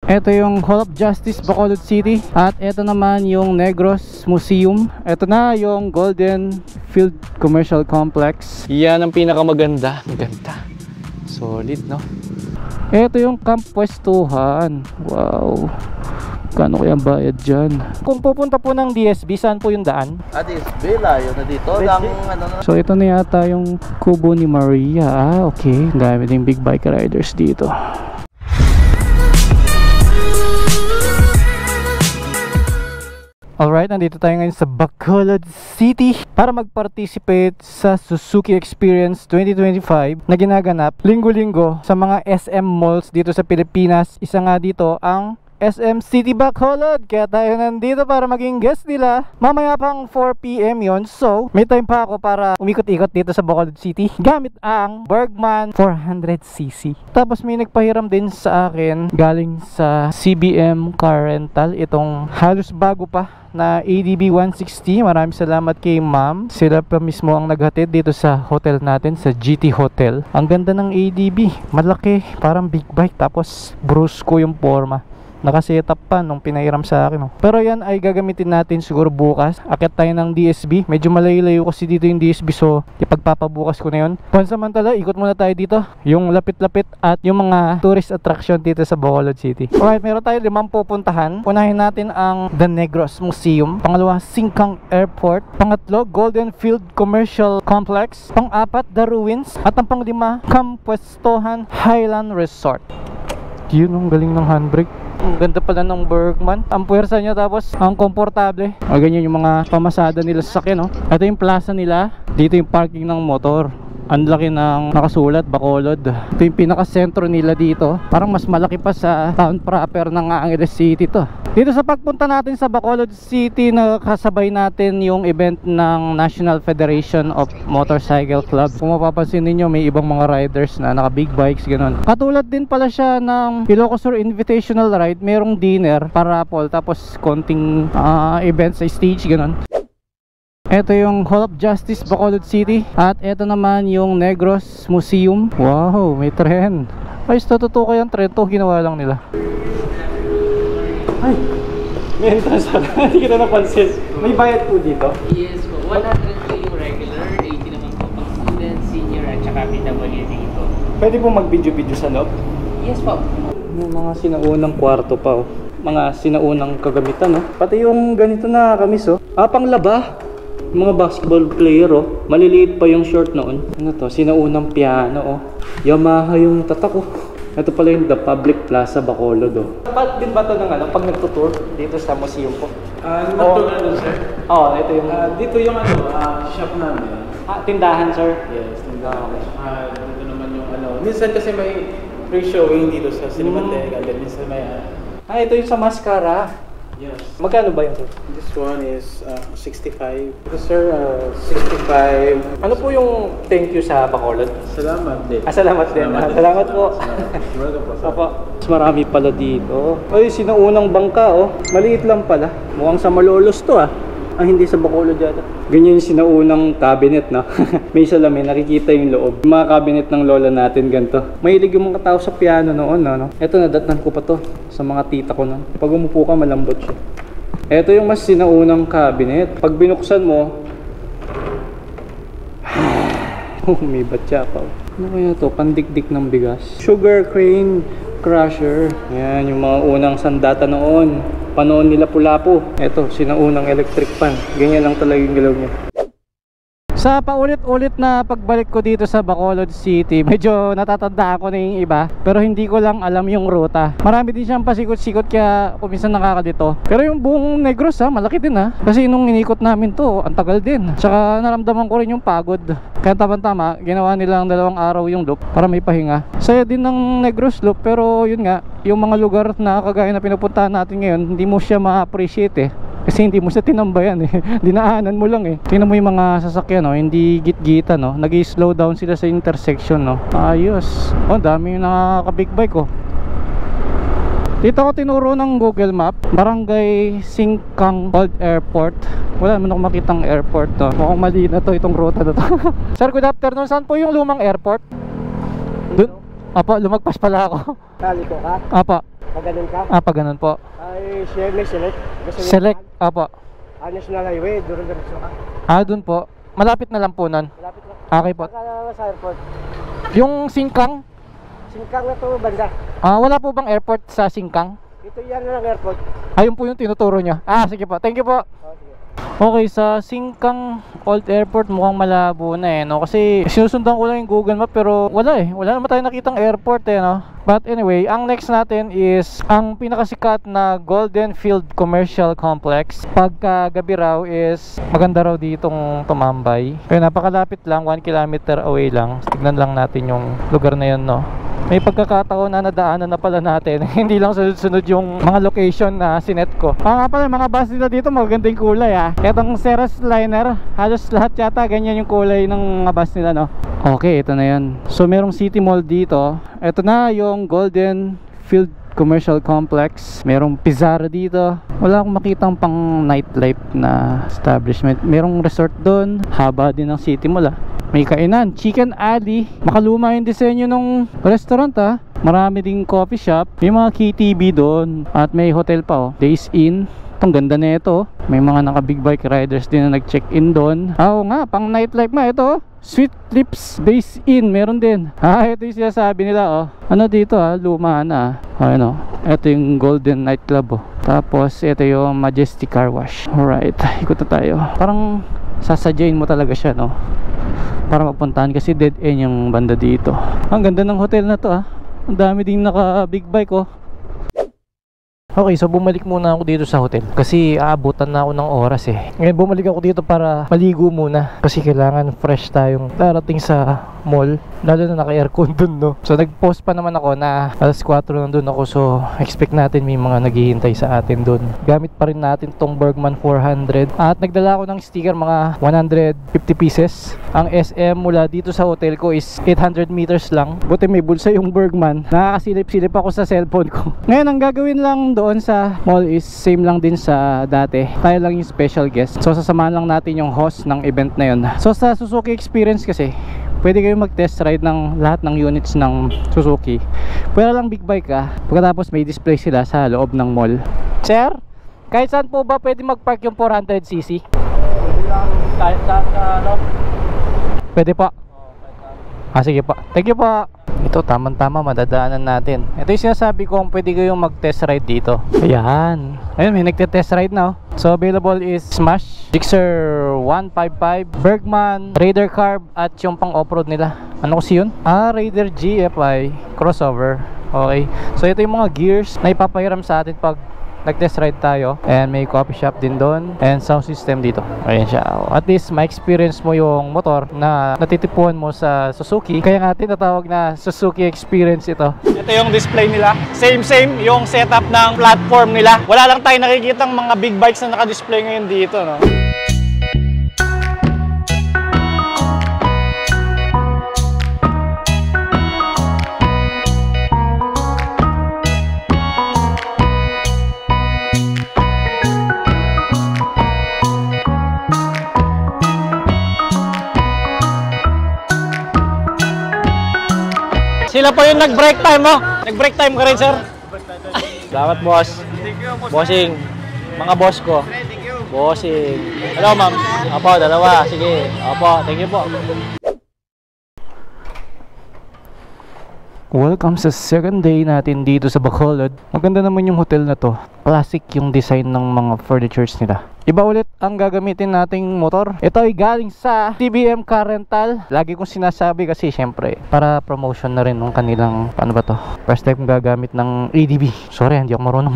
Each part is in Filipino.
Ito yung Hall of Justice, Bacolod City. At ito naman yung Negros Museum. Ito na yung Golden Field Commercial Complex. Yan ang pinakamaganda. Maganda. Solid, no? Ito yung Camp Pwestuhan. Wow. Kano kaya bayad dyan? Kung pupunta po ng DSB, saan po yung daan? DSB, layo na dito. So ito na yata yung kubo ni Maria. Okay. Dami ding big bike riders dito. Alright, nandito tayo ngayon sa Bacolod City para mag-participate sa Suzuki Experience 2025 na ginaganap linggo-linggo sa mga SM malls dito sa Pilipinas. Isa nga dito ang SM City Bacolod, kaya tayo nandito para maging guest nila. Mamaya pang 4 PM yon. So may time pa ako para umikot-ikot dito sa Bacolod City gamit ang Bergman 400cc. Tapos may nagpahiram din sa akin galing sa CBM Car Rental, itong halos bago pa na ADB 160. Maraming salamat kay ma'am. Sila pa mismo ang naghatid dito sa hotel natin, sa GT Hotel. Ang ganda ng ADB, malaki, parang big bike, tapos brusco yung forma. Nakasetup pa nung pinahiram sa akin, oh. Pero yan ay gagamitin natin siguro bukas. Akit tayo ng DSB. Medyo malayo-layo kasi dito yung DSB, so ipagpapabukas ko na yun. Pansamantala, ikot muna tayo dito, yung lapit-lapit at yung mga tourist attraction dito sa Bacolod City. Alright, meron tayo 5 pupuntahan. Unahin natin ang The Negros Museum. Pangalawa, Singkang Airport. Pangatlo, Golden Field Commercial Complex. Pang-apat, The Ruins. At ang pang-lima, Camp Pwestuhan Highland Resort. Yun, ang galing ng handbrake. Ang ganda pala ng Bergman. Ang puwersa niya, tapos ang komportable. O ganyan yung mga pamasada nila sa sakyan, no? Ito yung plaza nila. Dito yung parking ng motor. Ang laki ng nakasulat, Bacolod. Ito yung pinaka-sentro nila dito. Parang mas malaki pa sa town proper ng Angeles City to. Dito sa pagpunta natin sa Bacolod City, nakasabay natin yung event ng National Federation of Motorcycle Club. Kung mapapansin ninyo, may ibang mga riders na naka big bikes, ganun. Katulad din pala siya ng Ilocos Sur Invitational Ride. Merong dinner para raffle, tapos konting event sa stage, ganun. Ito yung Hall of Justice, Bacolod City. At ito naman yung Negros Museum. Wow, may tren. Ay, totoo kayang tren to, ginawa lang nila. Ay, may entrance pala. Hindi kita napansin. May bayad po dito? Yes po, 100 po yung regular, 80 naman po pang student, senior at saka PWD po. Pwede po mag-video-video sa loob? Yes po. May mga sinaunang kwarto pa, oh. Mga sinaunang kagamitan, oh. Pati yung ganito na kamis, oh. Panglaba. Mga basketball player, oh. Maliliit pa yung short noon. Ano to? Sinaunang piano, oh. Yamaha yung tatak, oh. Ito pala yung The Public Plaza, Bacolod, oh. Dapat din ba ito ng ano, pag nagtutour dito sa museum po? Nagtutour na sir? Oo, ito yung... dito yung shop namin. Tindahan, sir? Yes, tindahan. Dito naman yung minsan kasi may free showing dito sa Cinematheque, and then minsan may... ito yung sa Mascara. Yes. Magkano ba yun, sir? This one is 65. Ito sir, 65. Ano po yung thank you sa Bacolod? Salamat din. Salamat din. Salamat po. Welcome po, sir. Mas marami pala dito. Ay, sinaunang bangka, oh. Maliit lang pala. Mukhang sa Malolos to, ah. Ang hindi sa Bacolod yata. Ganyan yung sinaunang cabinet, no? May salamin, nakikita yung loob. Yung mga cabinet ng lola natin, ganito. Mahilig yung mga tao sa piano noon, no? Ito, nadatnan ko pa to sa mga tita ko noon. Pag umupo ka, malambot siya. Ito yung mas sinaunang cabinet. Pag binuksan mo, may batya pa. Ano kaya to? Pandikdik ng bigas. Sugar cane crusher. Yan, yung mga unang sandata noon. Panoon nila Pulapo. Ito, sinaunang electric fan. Ganyan lang talaga yung galaw niya. Sa paulit-ulit na pagbalik ko dito sa Bacolod City, medyo natatanda ako na yung iba, pero hindi ko lang alam yung ruta. Marami din siyang pasikot-sikot, kaya kuminsan nakakalito. Pero yung buong Negros, malaki din, kasi nung inikot namin to, ang tagal din. Tsaka naramdaman ko rin yung pagod. Kaya tama-tama, ginawa nilang 2 araw yung loop para may pahinga. Saya din ng Negros loop, pero yun nga, yung mga lugar na kagaya na pinupuntahan natin ngayon, hindi mo siya ma-appreciate, kasi hindi mo siya tinambayan, dinaanan mo lang, Tingnan mo yung mga sasakyan, hindi git-gita, nag-slow down sila sa intersection, ayos. Dami yung nakaka-big bike, Dito ako tinuro ng Google Map, Barangay Singkang Old Airport. Wala naman ako makitang airport, mukhang mali na to, itong ruta na to. Sir, good afternoon. Saan po yung lumang airport? Dun? Apo, lumagpas pala ako. Taliko ka? Apo. Pag ganun ka? Apa, ganun po. Ay, share may select. Gusto mo Select, yan? apo. National Highway, diretso ka. Dun po. Malapit na lang po nun. Malapit lang. Okay po. Saka na sa airport. Yung Singkang, Singkang na to banda. wala po bang airport sa Singkang? Ito yan na lang airport. Ayun po yung tinuturo nyo. Sige po. Thank you po. Oh, sige. Okay, sa Singkang Old Airport mukhang malabo na no? Kasi sinusundan ko lang yung Google Map pero wala wala naman tayo nakitang airport no? But anyway, ang next natin is ang pinakasikat na Golden Field Commercial Complex. Pagka gabi raw is maganda raw ditong tumambay. Kaya napakalapit lang, 1 kilometer away lang. Tignan lang natin yung lugar na yun no? May pagkakataon na nadaanan na pala natin. Hindi lang sunod-sunod yung mga location na sinet ko. Nga pala, mga bus nila dito magagandang kulay Etong Ceres Liner, halos lahat yata ganyan yung kulay ng mga bus nila no. Okay, ito na yan. So merong City Mall dito. Ito na yung Golden Field Commercial Complex. Merong Pizarra dito. Wala akong makitang pang nightlife na establishment. Merong resort doon. Haba din ng City Mall May kainan, Chicken Alley. Makaluma yung disenyo ng restaurant Marami ding coffee shop. May mga KTV doon. At may hotel pa Days Inn. Itong ganda na ito. May mga naka big bike riders din na nag-check-in doon. Oo nga, pang nightlife ito. Sweet Lips Days Inn, meron din. Ito yung sinasabi nila Ano dito luma na. Ayun ito yung Golden Night Club Tapos ito yung Majestic Car Wash. Alright, ikot na tayo. Parang sasadyain mo talaga siya para mapuntahan kasi dead end yung banda dito. Ang ganda ng hotel na to Ang dami ding naka big bike Okay, so bumalik muna ako dito sa hotel kasi aabutan na ako ng oras Ngayon bumalik ako dito para maligo muna kasi kailangan fresh tayong darating sa mall, lalo na naka-aircon dun So nag-post pa naman ako na alas 4 nandun ako, so expect natin may mga naghihintay sa atin dun. Gamit pa rin natin tong Bergman 400 at nagdala ako ng sticker, mga 150 pieces. Ang SM mula dito sa hotel ko is 800 meters lang. Buti may bulsa yung Bergman. Nakakasilip-silip ako sa cellphone ko. Ngayon ang gagawin lang doon sa mall is same lang din sa dati. Tayo lang yung special guest, so sasamahan lang natin yung host ng event na yun. So sa Suzuki Experience kasi pwede kayo mag-test ride ng lahat ng units ng Suzuki. Pwede lang big bike pagkatapos may display sila sa loob ng mall. Sir, kahit saan po ba pwede mag-park yung 400cc? Pwede lang kahit sa Pwede po. Sige po. Thank you po. Ito tamang-tama madadaanan natin. Ito yung sinasabi ko kung pwede kayong mag-test ride dito. Ayan. Ayun, may nagte-test ride na So available is Smash, Gixxer 155, Bergman, Raider Carb at yung pang off-road nila. Ano kasi yun? Raider GFI crossover. Okay. So ito yung mga gears na ipapahiram sa atin pag nag-test ride tayo. And may coffee shop din doon. And sound system dito. Ayan siya. At least ma-experience mo yung motor na natitipuan mo sa Suzuki. Kaya nga tinatawag na Suzuki Experience ito. Ito yung display nila. Same yung setup ng platform nila. Wala lang tayo nakikitang mga big bikes na naka-display ngayon dito, no? Sila po yung nag-break time mo. Nag-break time ka rin, sir. Salamat, boss. Bossing. Mga boss ko. Bossing. Hello, ma'am. Opo, dalawa. Sige. Opo, thank you po. Welcome sa second day natin dito sa Bacolod. Maganda naman yung hotel na to. Classic yung design ng mga furnitures nila. Iba ulit ang gagamitin nating motor. Ito ay galing sa TBM Car Rental. Lagi kong sinasabi kasi syempre para promotion na rin ng kanilang, paano ba to? First time kong gagamit ng ADB. Sorry, hindi ako marunong.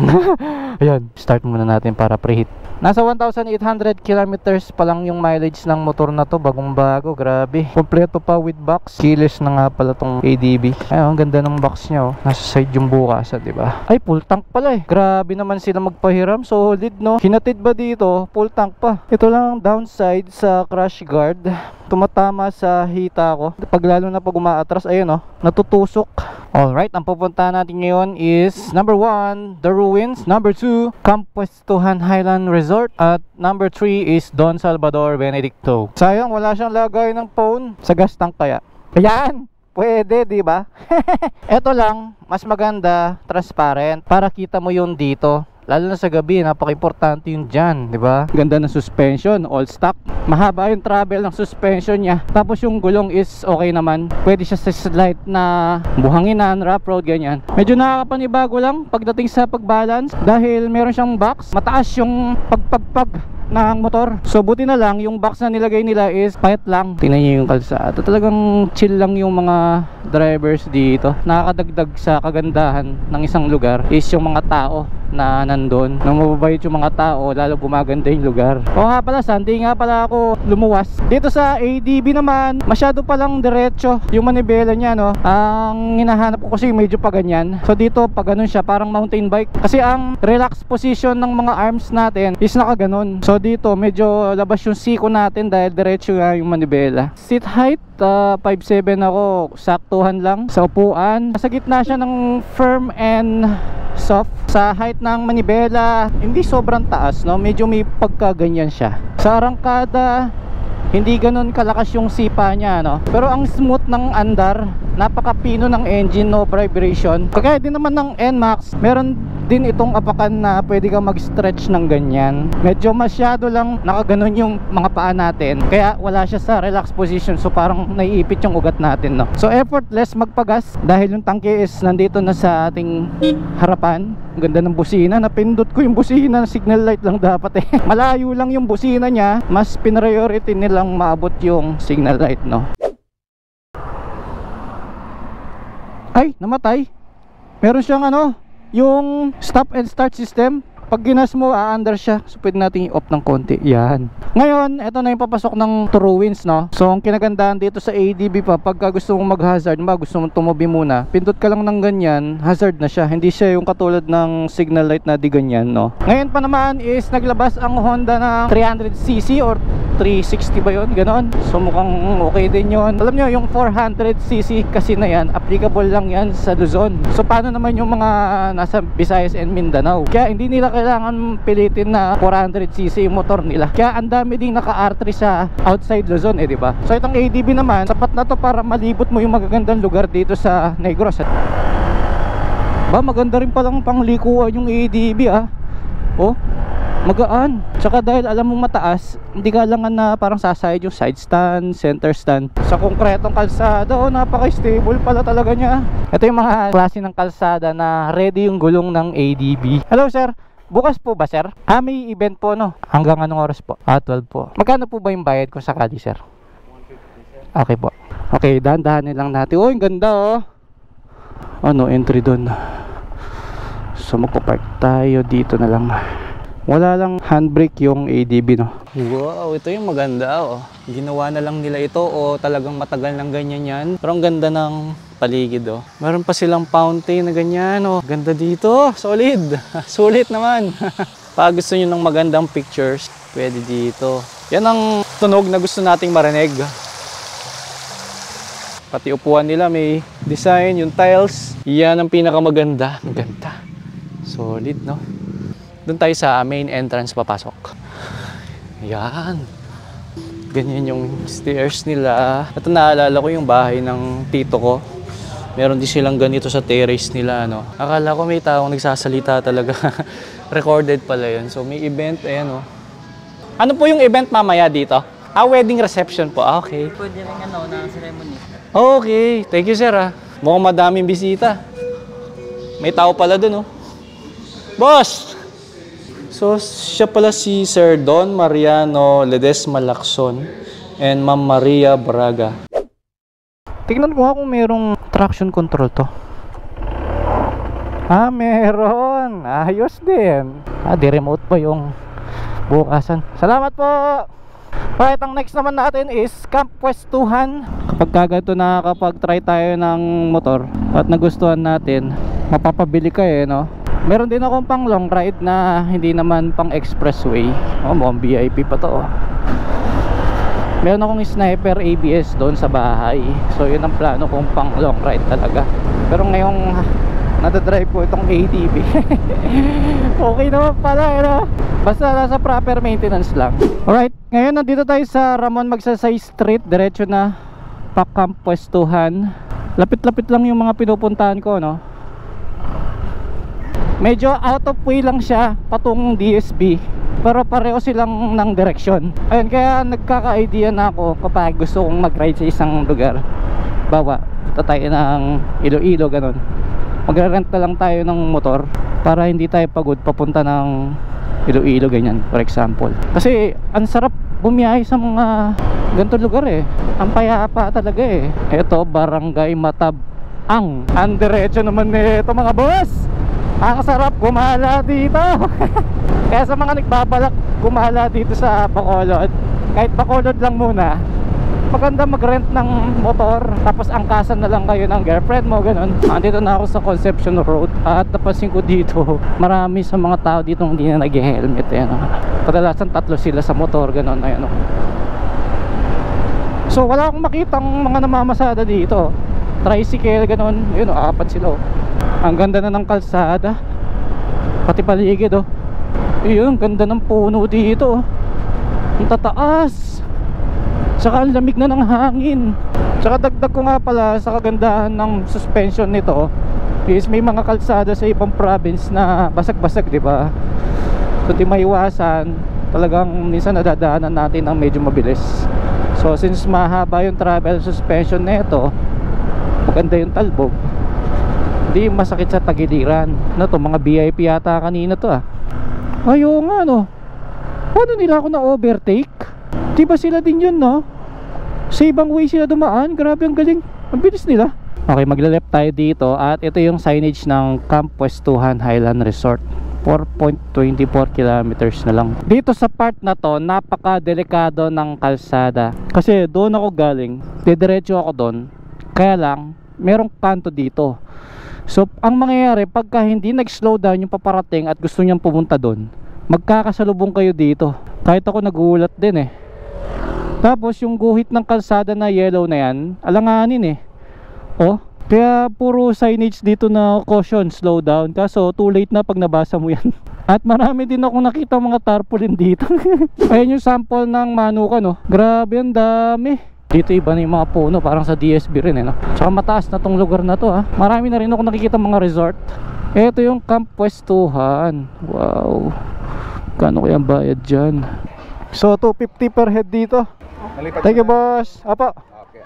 Ayan, start muna natin para preheat. Nasa 1,800 kilometers pa lang yung mileage ng motor na to. Bagong bago, grabe. Kompleto pa with box. Keyless na nga pala tong ADB. Ayun, ang ganda ng box niya Nasa side yung bukasan, diba? Ay, full tank pala Grabe naman sila magpahiram. Solid, no? Hinatid ba dito? Full tank pa. Ito lang ang downside sa crash guard. Tumatama sa hita ko. Pag lalo na pag umaatras, ayun natutusok. Alright, ang pupuntahan natin ngayon is number 1, The Ruins. Number 2, Camp Puestuhan Highland Resort. At number 3 is Don Salvador Benedicto. Sayang, wala siyang lagay ng phone. Sa gas tank kaya. Ayan! Pwede, di ba? Ito lang, mas maganda, transparent, para kita mo yun dito. Lalo na sa gabi, napaka-importante yun dyan, di ba? Ganda ng suspension, all stock. Mahaba yung travel ng suspension niya. Tapos yung gulong is okay naman. Pwede siya sa slight na buhanginan, rough road, ganyan. Medyo nakakapanibago lang pagdating sa pagbalance dahil meron siyang box. Mataas yung pagpagpag ng motor. So buti na lang yung box na nilagay nila is pahit lang. Tingnan niyo yung kalsada. Talagang chill lang yung mga drivers dito. Nakakadagdag sa kagandahan ng isang lugar is yung mga tao na nandun. Nang mababait yung mga tao, lalo gumaganda yung lugar. O nga pala, Sunday nga pala ako lumuwas. Dito sa ADB naman, masyado palang diretso yung manibela niya, no? Ang hinahanap ko kasi medyo pa ganyan. So dito, pag ganun siya, parang mountain bike. Kasi ang relax position ng mga arms natin is nakaganon. So dito, medyo labas yung siko natin dahil diretso nga yung manibela. Seat height, 5'7" ako, saktuhan lang sa upuan. Sa gitna siya ng firm and soft. Sa height ng manibela, hindi sobrang taas, no? Medyo may pagkaganyan siya. Sa arangkada, hindi ganun kalakas yung sipa niya, no? Pero ang smooth ng andar, napakapino ng engine, no vibration. Kagaya din naman ng NMAX, meron din itong apakan na pwede kang mag-stretch ng ganyan. Medyo masyado lang nakaganon yung mga paa natin, kaya wala siya sa relax position. So parang naiipit yung ugat natin, no? So effortless magpagas dahil yung tangke is nandito na sa ating harapan. Ang ganda ng busina, napindot ko yung busina, signal light lang dapat eh. Malayo lang yung busina niya, mas pinriority nilang maabot yung signal light, no? Ay, namatay. Meron siyang ano, yung stop and start system. Pag ginas mo, a-under siya. So pwede natin i-off ng konti. Yan. Ngayon, ito na yung papasok ng true winds, no? So ang kinagandahan dito sa ADB pa, pagka gusto mong mag-hazard, gusto mong tumabi muna, pindot ka lang ng ganyan, hazard na siya. Hindi siya yung katulad ng signal light na di ganyan, no? Ngayon pa naman is naglabas ang Honda ng 300cc or 360 ba yun? Ganon. So mukhang okay din yun. Alam nyo, yung 400cc kasi na yan, applicable lang yan sa Luzon. So paano naman yung mga nasa Visayas and Mindanao? Kaya hindi nila kailangan pilitin na 400cc yung motor nila. Kaya ang dami ding naka-R3 sa outside Luzon, eh, di ba? So itong ADB naman, sapat na to para malibot mo yung magagandang lugar dito sa Negros. Ba, maganda rin palang panglikuan yung ADB, ah. Oh, magaan. Tsaka dahil alam mo mataas, hindi kailangan na parang sasayad yung side stand, center stand. Sa konkretong kalsada, oh, napaka-stable pala talaga niya. Ito yung mga klase ng kalsada na ready yung gulong ng ADB. Hello sir, bukas po ba sir? May event po, no? Hanggang anong oras po? 12 po. Magkano po ba yung bayad ko sakali sir? 150 sir. Okay po. Okay, dahan-dahanin lang natin. Oh, yung ganda, oh. Ano, entry doon. So magpapark tayo dito na lang. Wala lang handbrake yung ADB, no? Wow, ito yung maganda, oh. Ginawa na lang nila ito o talagang matagal ng ganyan yan. Pero ang ganda ng paligid, oh. Meron pa silang fountain na ganyan, oh. Ganda dito, solid. Sulit naman. Pag gusto nyo ng magandang pictures, pwede dito. Yan ang tunog na gusto nating marinig. Pati upuan nila may design, yung tiles. Yan ang pinakamaganda. Ang ganda. Solid, no? Doon tayo sa main entrance papasok. Yan. Ganyan yung stairs nila. Ito naalala ko yung bahay ng tito ko. Meron din silang ganito sa terrace nila, no? Akala ko may taong nagsasalita talaga. Recorded pala yun. So may event, ayan, no? Ano po yung event mamaya dito? Wedding reception po. Okay. Pwede rin ano, na ceremony. Okay. Thank you, sir, ah. Mukhang madaming bisita. May tao pala dun, oh. Boss! So, siya pala si Sir Don Mariano Ledesma Lacson and Ma'am Maria Braga. Tingnan ko nga kung merong traction control to. Meron. Ayos din. Di remote pa yung bukasan. Salamat po! Right, ang next naman natin is Camp Pwestuhan. Kapag kaganto nakakapag-try tayo ng motor at nagustuhan natin, mapapabili ka eh, no? Meron din akong pang long ride na hindi naman pang expressway. Mukhang VIP pa to, oh. Meron akong sniper ABS doon sa bahay. So yun ang plano kong pang long ride talaga. Pero ngayong nadadrive ko itong ATV. Okay naman pala, no? Basta nasa proper maintenance lang. Alright, ngayon nandito tayo sa Ramon Magsaysay Street. Diretso na pa Camp Pwestuhan. Lapit-lapit lang yung mga pinupuntahan ko, no? Medyo out of way lang siya patungong DSB, pero pareho silang ng direksyon. Ayun, kaya nagkaka-idea na ako kapag gusto kong mag-ride sa isang lugar. Bawa, punta tayo ng Iloilo, ganun. Magre-rent na lang tayo ng motor para hindi tayo pagod papunta ng Iloilo, ganyan, for example. Kasi ang sarap bumiyahe sa mga ganitong lugar eh. Ang payapa talaga eh. Ito, Barangay Matabang. Ang diretso naman nito, mga boss. Ang sarap gumala dito. Kaya sa mga nagbabalak gumala dito sa Bacolod, kahit Bacolod lang muna, maganda mag-rent ng motor, tapos angkasan na lang kayo ng girlfriend mo, ganun. Andito na ako sa Concepcion Road at napansin ko dito, marami sa mga tao dito hindi na nag-helmet. Kadalasan 3 sila sa motor, ganun. Ayan, so wala akong makitang mga namamasada dito. Tricycle, ganun. Yun, 4 sila. Ang ganda na ng kalsada, pati paligid. Yun, ganda ng puno dito. Ang tataas, saka ang lamig na ng hangin. Saka dagdag ko nga pala sa kagandahan ng suspension nito is may mga kalsada sa ibang province na basag-basag, di ba? So di maiwasan, talagang minsan nadadaanan natin ng medyo mabilis. So since mahaba yung travel suspension nito, maganda yung talbog, di masakit sa tagiliran. Na to, mga VIP yata kanina to Ayaw nga, no? Paano nila ako na-overtake? Di ba sila din yun, no? Sa ibang way sila dumaan. Grabe, ang galing. Ang bilis nila. Okay, maglaleft tayo dito. At ito yung signage ng Camp Pwestuhan Highland Resort. 4.24 kilometers na lang. Dito sa part na to, napaka-delikado ng kalsada. Kasi doon ako galing, didiretso ako doon. Kaya lang, merong kanto dito. So ang mangyayari, pagka hindi nag-slow down yung paparating at gusto niyang pumunta doon, magkakasalubong kayo dito. Kahit ako nagulat din Tapos yung guhit ng kalsada na yellow na yan, alanganin kaya puro signage dito na caution, slow down. Kaso too late na pag nabasa mo yan. At marami din ako nakita mga tarpaulin dito. Ayan yung sample ng manuka, no? Grabe, ang dami. Dito iba na yung mga puno, parang sa DSB rin no? Tsaka mataas na tong lugar na to Marami na rin ako nakikita mga resort. Ito yung Camp Pwestuhan. Wow, kano kaya ang bayad dyan? So 250 per head dito. Thank you, boss. Apo,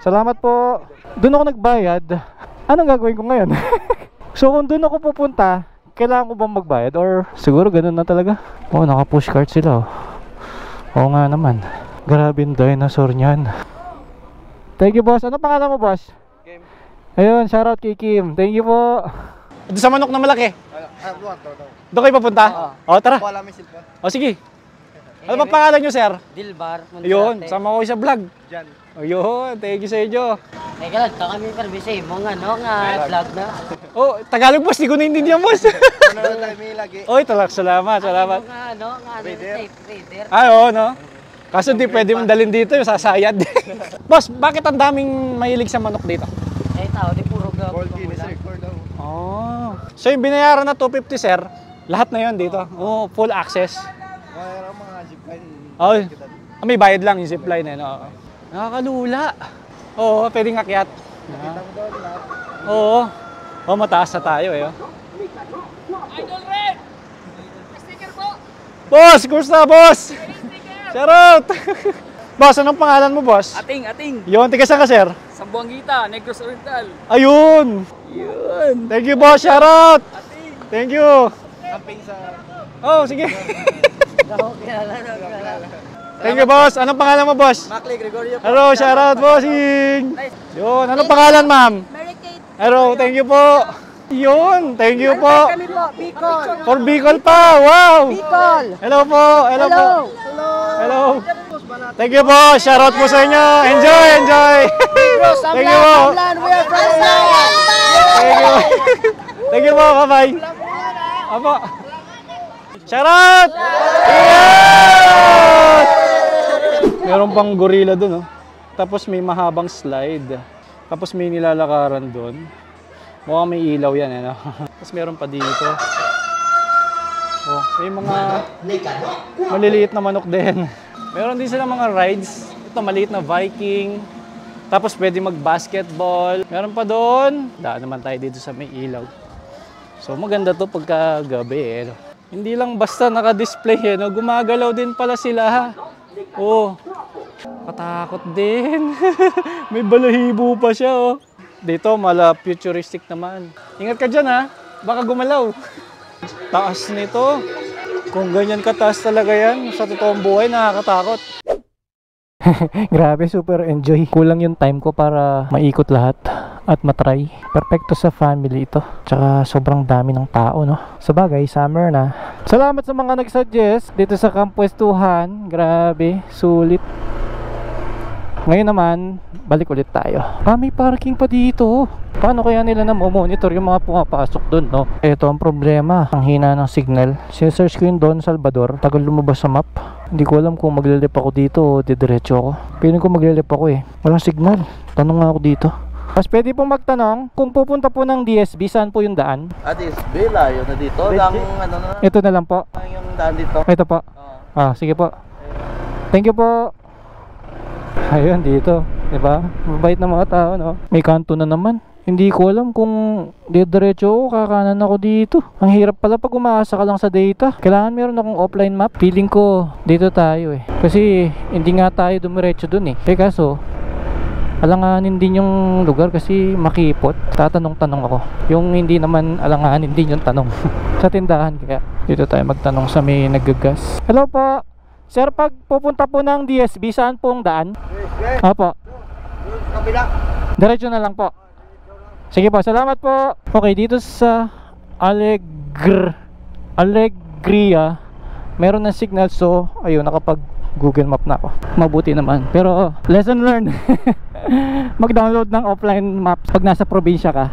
salamat po. Doon ako nagbayad. Anong gagawin ko ngayon? So kung doon ako pupunta, kailangan ko bang magbayad? Or siguro ganun na talaga. Naka push cart sila Oo nga naman. Grabe yung dinosaur niyan. Thank you, boss. Ano pangalan mo, boss? Kim. Ayun, shoutout kay Kim. Thank you po. Doon sa manok na malaki. Doon kayo papunta? Tara. Wala may silpon. Sige. Ano ba pangalan nyo, sir? Dilbar. Ayun, sama ko sa vlog. Diyan. Ayun, thank you sa inyo. Teka lang, kami permisi mo nga vlog na. Tagalog, boss. Di ko naintindihan, boss. Ano tayo may lagi? Talaga, salamat. Reader. Oo, no? Kaso di pwede mong dalhin dito, yung sasayad. Boss, bakit ang daming mahilig sa manok dito? Tao, di puro Gold Guinness record daw. So yung binayaran na 250, sir, lahat na yon dito. Full access. Mayroon mga zipline. May bayad lang yung zipline Nakakalula. Pwedeng akyat. Kita mo doon lahat. Mataas na tayo Idol Red! Sticker po! Boss, kumusta, boss? Shoutout! Boss, anong pangalan mo, boss? Ating. Yun, tiga saan ka, sir? Sambuangita, Negros Oriental. Ayun! Thank you, boss. Shoutout! Ating. Thank you! Camping sa... Sige. Thank you, boss. Anong pangalan mo, boss? Maclay Gregorio. Hello, shoutout, bossing! Yun, anong pangalan, ma'am? Mary Kate. Hello, thank you po! Yun, thank you po! Kami po, Bicol. For Bicol pa! Wow! Bicol. Hello po! Hello po! Hello. Hello! Thank you po! Shoutout po sa inyo! Enjoy! Thank you po! We are from Samlan. Thank you! Thank you po! Bye-bye! Apo! Shoutout! Yeah! Meron pang gorilla dun, Tapos may mahabang slide. Tapos may nilalakaran dun. Mukhang may ilaw yan, Tapos meron pa dito. May mga maliliit na manok din. Meron din sila mga rides. Ito, maliit na Viking. Tapos pwede mag-basketball. Meron pa doon. Daan naman tayo dito sa may ilaw. So maganda to pagka gabi eh. No? Hindi lang basta naka-display eh. No? Gumagalaw din pala sila ha. Oh. Katakot din. May balahibo pa siya oh. Dito mala futuristic naman. Ingat ka dyan ha. Baka gumalaw. Taas nito. Kung ganyan kataas talaga yan, sa totoong buhay nakakatakot. Grabe, super enjoy. Kulang yung time ko para maikot lahat at matry. Perfecto sa family ito. Tsaka sobrang dami ng tao, no? Sabagay, summer na. Salamat sa mga nag-suggest dito sa Kampwestuhan. Grabe, sulit. Ngayon naman, balik ulit tayo. May parking pa dito. Paano kaya nila na monitor yung mga pumapasok doon, no? Ito ang problema. Ang hina ng signal. Sinesearch ko yung Don Salvador. Tagal lumabas sa map. Hindi ko alam kung maglilip ako dito o didiretso ako. Piling ko maglilip ako eh. Walang signal. Tanong nga ako dito. Mas pwede pong magtanong kung pupunta po ng DSB, saan po yung daan? DSB, layo na dito. Ito na lang po. Yung daan dito. Ito po. Sige po. Thank you po. Ayun, dito. Diba? Mabait na mga tao, no? May kanto na naman. Hindi ko alam kung didiretso ako, kakanan ako dito. Ang hirap pala pag umaasa ka lang sa data. Kailangan meron akong offline map. Feeling ko dito tayo eh. Kasi hindi nga tayo dumiretso dun eh. Kaso alanganin din yung lugar kasi makipot. Tatanong-tanong ako. Yung hindi naman alanganin din yung tanong. Sa tindahan kaya. Dito tayo magtanong sa may naggagas. Hello po. Sir, pag pupunta po ng DSB, saan po ang daan? Opo. Kabila. Diretso na lang po. Sige po, salamat po. Okay, dito sa Alegria meron ng signal, so ayun, nakapag Google Map na ako. Mabuti naman. Pero lesson learned. Mag-download ng offline maps pag nasa probinsya ka.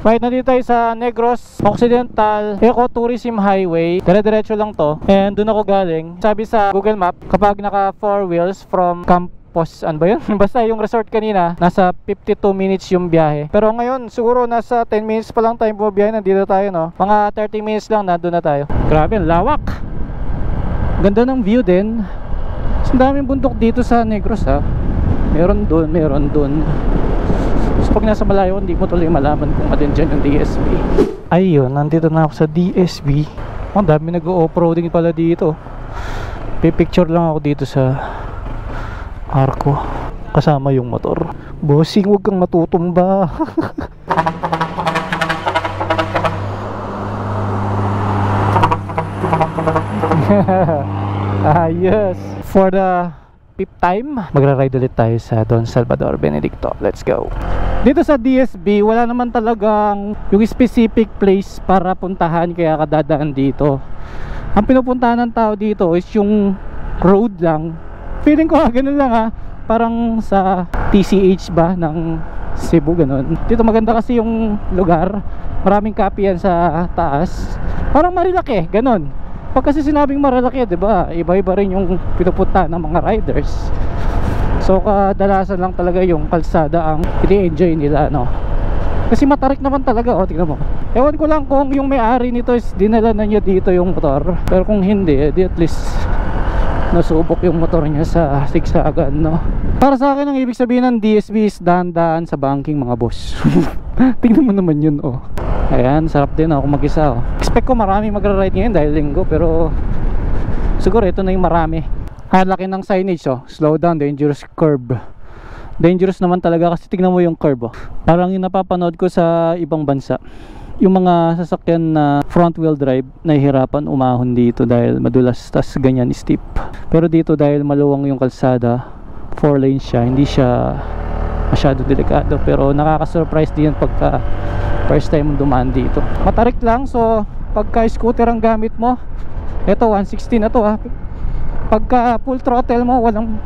Right, nandito tayo sa Negros Occidental Ecotourism Highway. Dire-diretso lang to. And doon ako galing. Sabi sa Google Map, kapag naka 4 wheels from Campos, ano ba yun? Basta yung resort kanina, nasa 52 minutes yung biyahe. Pero ngayon, siguro nasa 10 minutes pa lang tayo bumiyahe. Nandito tayo, no? Mga 30 minutes lang, nandun na tayo. Grabe, lawak! Ganda ng view din. Ang daming bundok dito sa Negros, ha? Meron doon, meron doon. So pag nasa malayo, hindi mo tuloy malaman kung alin dyan yung DSB. Ayun, nandito na ako sa DSB. Ang dami nag-off-roading pala dito. Pipicture lang ako dito sa Arco kasama yung motor. Bossing, huwag kang matutumba. Yes. For the 5th time, magra-ride ulit tayo sa Don Salvador Benedicto. Let's go. Dito sa DSB, wala naman talagang yung specific place para puntahan, kaya kadadaan dito. Ang pinupuntahan ng tao dito is yung road lang. Feeling ko ganun lang ha. Parang sa TCH ba ng Cebu, ganun. Dito maganda kasi yung lugar. Maraming kapihan sa taas. Parang marilaki, ganun. Pag kasi sinabing marilaki, diba, iba-iba rin yung pinupuntahan ng mga riders. So kadalasan lang talaga yung kalsada ang i-enjoy nila, no? Kasi matarik naman talaga, oh, tingnan mo. Ewan ko lang kung yung may-ari nito is dinala na niya dito yung motor. Pero kung hindi, di at least nasubok yung motor niya sa siksagan, no? Para sa akin, ang ibig sabihin ng DSB is daan-daan sa banking, mga boss. Tingnan mo naman yun, oh. Ayan, sarap din ako mag-isa, oh. Expect ko marami magra-ride ngayon dahil linggo, pero siguro ito na yung marami. Laki ng signage, oh. Slow down, dangerous curve. Dangerous naman talaga kasi tignan mo yung curve, oh. Parang yung napapanood ko sa ibang bansa, yung mga sasakyan na front wheel drive nahihirapan umahon dito dahil madulas, tas ganyan steep. Pero dito dahil maluwang yung kalsada, 4 lanes siya, hindi siya masyado delikado. Pero nakaka-surprise din yan pagka first time dumaan dito. Matarik lang, so pagka scooter ang gamit mo, eto 160 na to ha. Pagka full throttle mo, walang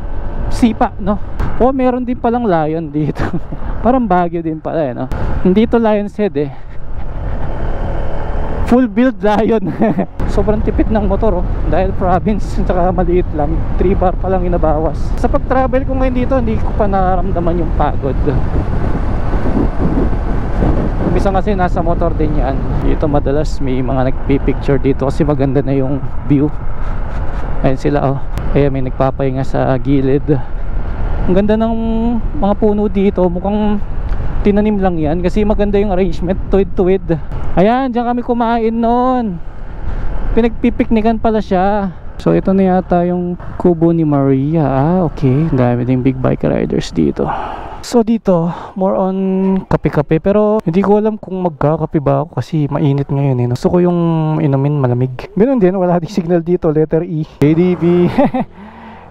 sipa, no? O meron din palang Lion dito. Parang Baguio din pala eh, no? Hindi to Lion's Head eh. Full build Lion. Sobrang tipid ng motor, oh. Dahil province, saka maliit lang, 3 bar pa lang inabawas. Sa pag-travel ko ngayon dito, hindi ko pa nararamdaman yung pagod. Minsan kasi nasa motor din yan. Dito madalas may mga nagpipicture dito kasi maganda na yung view. Ayun sila, oh. Kaya may nagpapahinga sa gilid. Ang ganda ng mga puno dito. Mukhang tinanim lang yan kasi maganda yung arrangement, tuwid-tuwid. Ayan, diyan kami kumain noon. Pinagpipiknikan pala siya. So ito na yata yung kubo ni Maria. Okay, ang dami din big bike riders dito. So dito, more on kape-kape, pero hindi ko alam kung magkakape ba ako kasi mainit ngayon eh. Gusto ko yung inumin malamig. Ganun din, wala din signal dito, letter E. ADB.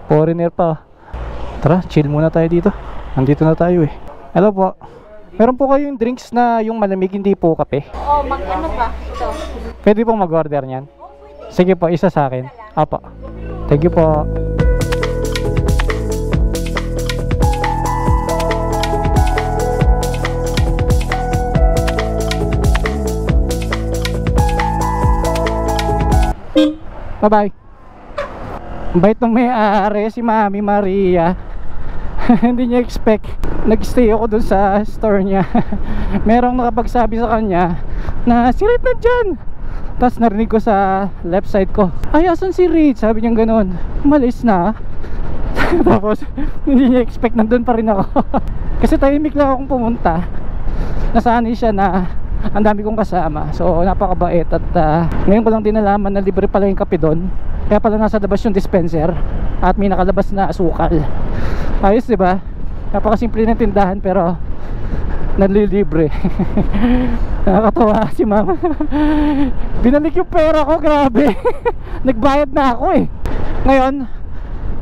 Foreigner pa. Tara, chill muna tayo dito. Nandito na tayo eh. Hello po. Meron po kayong drinks na yung malamig, hindi po kape? Oh, mag-ano ba? Ito. Pwede pong mag-order niyan? Sige po, isa sa akin. Apo. Thank you po. Bye-bye. Ang bait ng may-ari, si Mami Maria. Hindi niya expect. Nag-stay ako dun sa store niya. Merong nakapagsabi sa kanya na si Rich nandyan. Tapos narinig ko sa left side ko, ay asan si Rich? Sabi niya gano'n. Umalis na. Tapos hindi niya expect, nandun pa rin ako. Kasi tahimik lang akong pumunta. Nasanay siya na ang dami kong kasama. So napakabait. At ngayon ko lang din nalaman na libre pala yung kape doon. Kaya pala nasa labas yung dispenser at may nakalabas na asukal. Ayos, diba? Napakasimple ng tindahan pero nanlilibre. Nakakatawa si mama. Binalik yung pera ko, grabe. Nagbayad na ako eh. Ngayon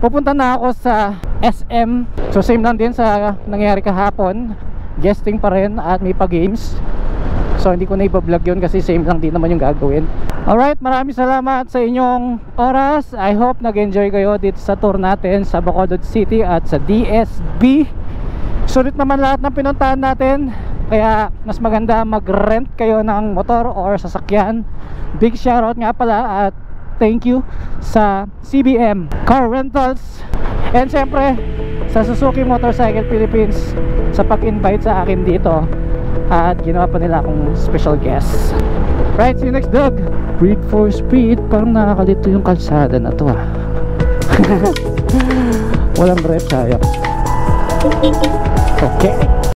pupunta na ako sa SM. So same lang din sa nangyari kahapon. Guesting pa rin at may pa-games. So hindi ko na iba-vlog yun kasi same lang din naman yung gagawin. Alright, maraming salamat sa inyong oras. I hope nag-enjoy kayo dito sa tour natin sa Bacolod City at sa DSB. Sulit naman lahat ng pinuntahan natin. Kaya mas maganda mag-rent kayo ng motor or sasakyan. Big shoutout nga pala at thank you sa CBM Car Rentals. And syempre sa Suzuki Motorcycle Philippines sa pag-invite sa akin dito. At ginawa pa nila akong special guest. Right, see you next vlog. Breed for speed. Parang nakakalito yung kalsada na to Walang rep, sayang. Okay.